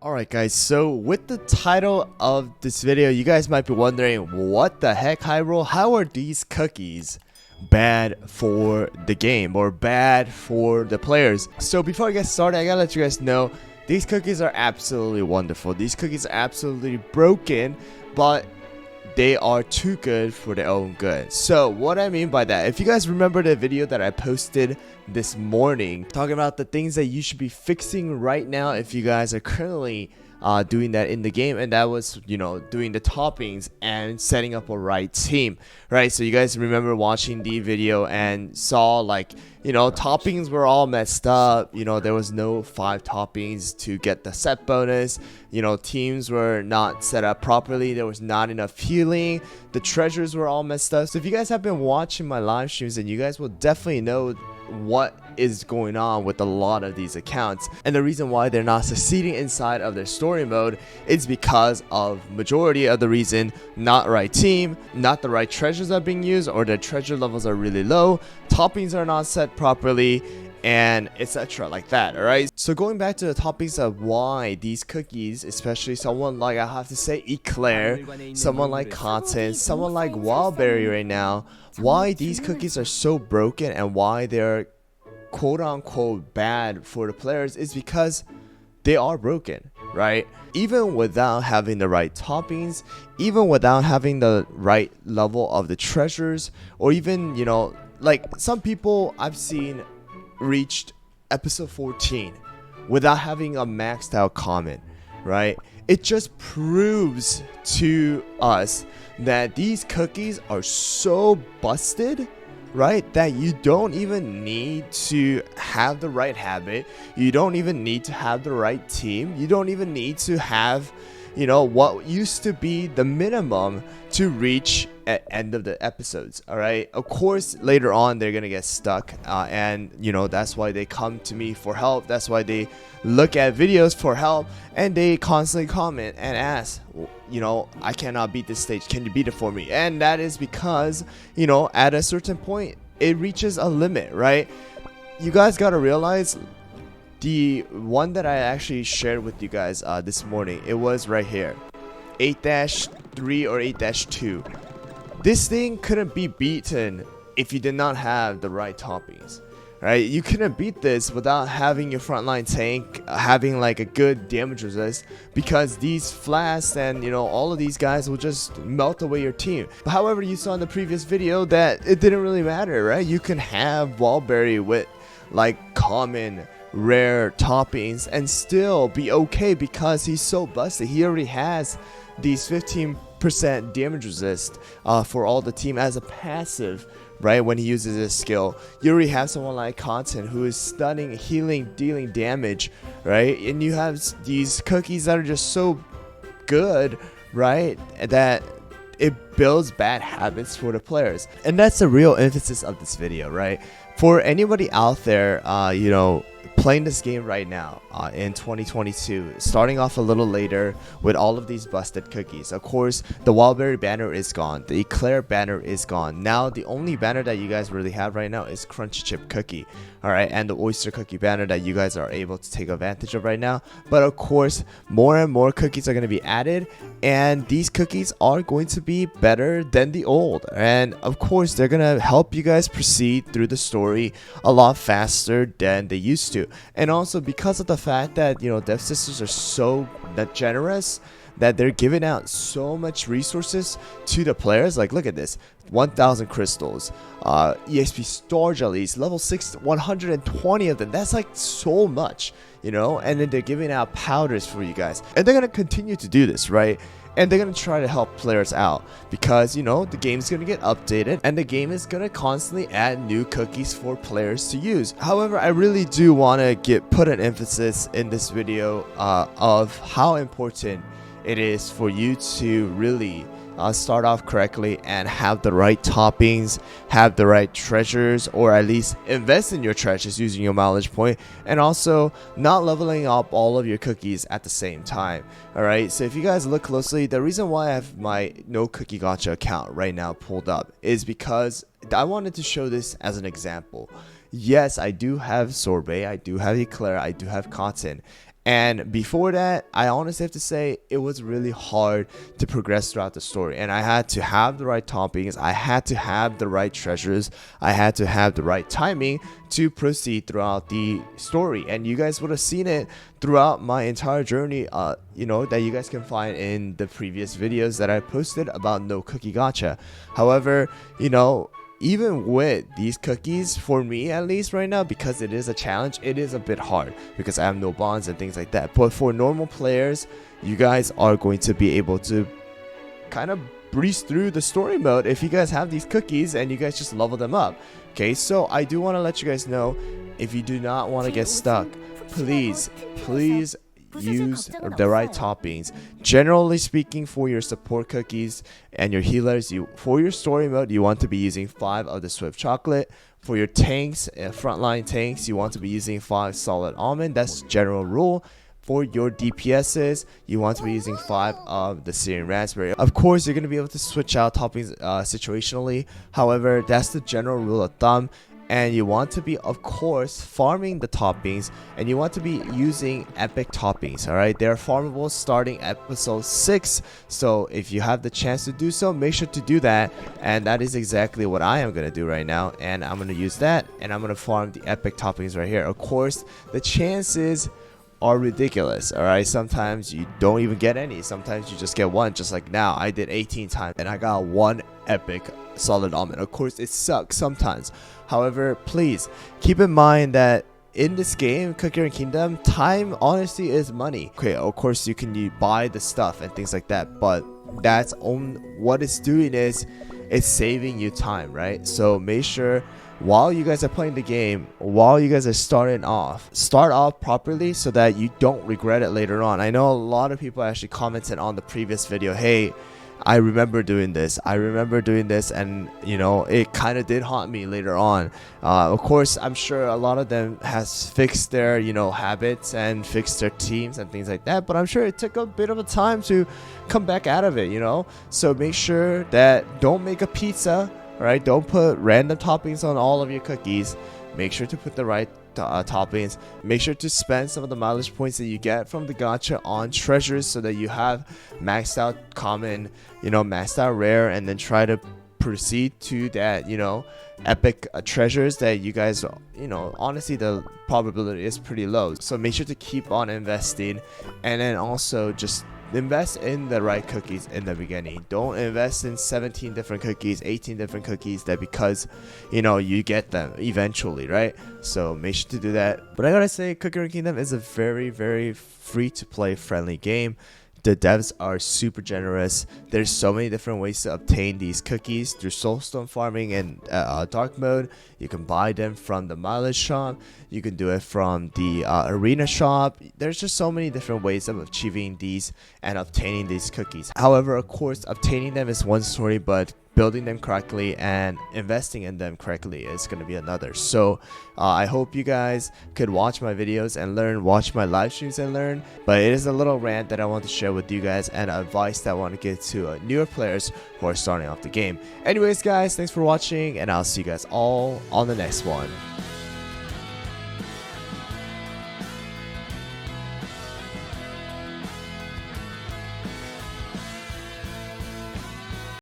Alright guys, so with the title of this video, you guys might be wondering, what the heck, Hyrule? How are these cookies bad for the game or bad for the players? So before I get started, I gotta let you guys know, these cookies are absolutely wonderful. These cookies are absolutely broken, but they are too good for their own good. So what I mean by that, if you guys remember the video that I posted this morning talking about the things that you should be fixing right now if you guys are currently doing that in the game, and that was, you know, doing the toppings and setting up a right team, right? So you guys remember watching the video and saw, like, you know, toppings were all messed up. You know, there was no 5 toppings to get the set bonus. You know, teams were not set up properly. There was not enough healing. The treasures were all messed up. So if you guys have been watching my live streams, then you guys will definitely know what is going on with a lot of these accounts, and the reason why they're not succeeding inside of their story mode is because of majority of the reason: not right team, not the right treasures are being used, or the treasure levels are really low, toppings are not set properly, and etc. like that. Alright, so going back to the topics of why these cookies, especially someone like, I have to say, Eclair, someone like Cotton, someone like Wildberry right now, why these cookies are so broken and why they're quote-unquote bad for the players is because they are broken, right? Even without having the right toppings, even without having the right level of the treasures, or even, you know, like some people I've seen reached episode 14 without having a maxed out comment, right? It just proves to us that these cookies are so busted, right, that you don't even need to have the right habit, you don't even need to have the right team, you don't even need to have, you know, what used to be the minimum to reach at end of the episodes. All right, of course later on they're gonna get stuck, and you know, that's why they come to me for help, that's why they look at videos for help, and they constantly comment and ask, you know, I cannot beat this stage, can you beat it for me? And that is because, you know, at a certain point it reaches a limit, right? You guys gotta realize, the one that I actually shared with you guys this morning, it was right here, 8-3 or 8-2. This thing couldn't be beaten if you did not have the right toppings, right? You couldn't beat this without having your frontline tank having like a good damage resist, because these flasks and, you know, all of these guys will just melt away your team. But however, you saw in the previous video that it didn't really matter, right? You can have Wallberry with like common rare toppings and still be okay because he's so busted. He already has these 15% damage resist for all the team as a passive, right? When he uses his skill, you already have someone like Content who is stunning, healing, dealing damage, right? And you have these cookies that are just so good, right, that it builds bad habits for the players. And that's the real emphasis of this video, right? For anybody out there, you know, playing this game right now in 2022, starting off a little later with all of these busted cookies. Of course, the Wildberry banner is gone, the Eclair banner is gone. Now the only banner that you guys really have right now is Crunchy Chip Cookie, all right, and the Oyster Cookie banner that you guys are able to take advantage of right now. But of course, more and more cookies are going to be added, and these cookies are going to be better than the old, and of course they're going to help you guys proceed through the story a lot faster than they used to. And also because of the fact that, you know, Dev Sisters are so generous that they're giving out so much resources to the players. Like, look at this, 1,000 crystals, EXP star jellies, level 6, 120 of them. That's like so much, you know. And then they're giving out powders for you guys, and they're gonna continue to do this, right? And they're going to try to help players out because, you know, the game's going to get updated and the game is going to constantly add new cookies for players to use. However, I really do want to put an emphasis in this video of how important it is for you to really start off correctly and have the right toppings, have the right treasures, or at least invest in your treasures using your mileage point, and also not leveling up all of your cookies at the same time. Alright, so if you guys look closely, the reason why I have my no cookie gacha account right now pulled up is because I wanted to show this as an example. Yes, I do have Sorbet, I do have Eclair, I do have Cotton, And before that, I honestly have to say it was really hard to progress throughout the story, and I had to have the right toppings, I had to have the right treasures, I had to have the right timing to proceed throughout the story. And you guys would have seen it throughout my entire journey, you know, that you guys can find in the previous videos that I posted about no cookie gacha. However, you know, even with these cookies, for me at least right now, because it is a challenge, it is a bit hard because I have no bonds and things like that. But for normal players, you guys are going to be able to kind of breeze through the story mode if you guys have these cookies and you guys just level them up. Okay, so I do want to let you guys know, if you do not want to get stuck, please use the right toppings. Generally speaking, for your support cookies and your healers, for your story mode, you want to be using 5 of the Swift chocolate. For your tanks, frontline tanks, you want to be using 5 solid almond. That's general rule. For your DPSs, you want to be using 5 of the Syrian raspberry. Of course, you're going to be able to switch out toppings situationally. However, that's the general rule of thumb. And you want to be, of course, farming the toppings, and you want to be using epic toppings. All right, they're farmable starting episode 6, so if you have the chance to do so, make sure to do that. And that is exactly what I am going to do right now, and I'm going to use that, and I'm going to farm the epic toppings right here. Of course, the chances are ridiculous. All right, sometimes you don't even get any, sometimes you just get one, just like now I did 18 times and I got 1 epic solid almond. Of course, it sucks sometimes. However, please keep in mind that in this game, Cookie Run Kingdom, time honestly is money. Okay, of course you can buy the stuff and things like that, but that's what it's doing is it's saving you time, right? So make sure while you guys are playing the game, while you guys are start off properly so that you don't regret it later on. I know a lot of people actually commented on the previous video, hey, I remember doing this, and you know, it kind of did haunt me later on. Of course, I'm sure a lot of them has fixed their, you know, habits and fixed their teams and things like that, but I'm sure it took a bit of a time to come back out of it, you know. So make sure that don't make a pizza, right? Don't put random toppings on all of your cookies. Make sure to put the right toppings. Make sure to spend some of the mileage points that you get from the gacha on treasures so that you have maxed out common, you know, maxed out rare, and then try to proceed to that, you know, epic treasures that you guys, you know, honestly the probability is pretty low. So make sure to keep on investing, and then also just invest in the right cookies in the beginning. Don't invest in 17 different cookies, 18 different cookies, that because, you know, you get them eventually, right? So make sure to do that. But I gotta say, Cookie Run Kingdom is a very, very free to play friendly game. The devs are super generous. There's so many different ways to obtain these cookies through soulstone farming and dark mode. You can buy them from the mileage shop. You can do it from the arena shop. There's just so many different ways of achieving these and obtaining these cookies. However, of course, obtaining them is one story, but building them correctly and investing in them correctly is going to be another. So I hope you guys could watch my videos and learn, watch my live streams and learn. But it is a little rant that I want to share with you guys and advice that I want to give to newer players who are starting off the game. Anyways guys, thanks for watching, and I'll see you guys all on the next one.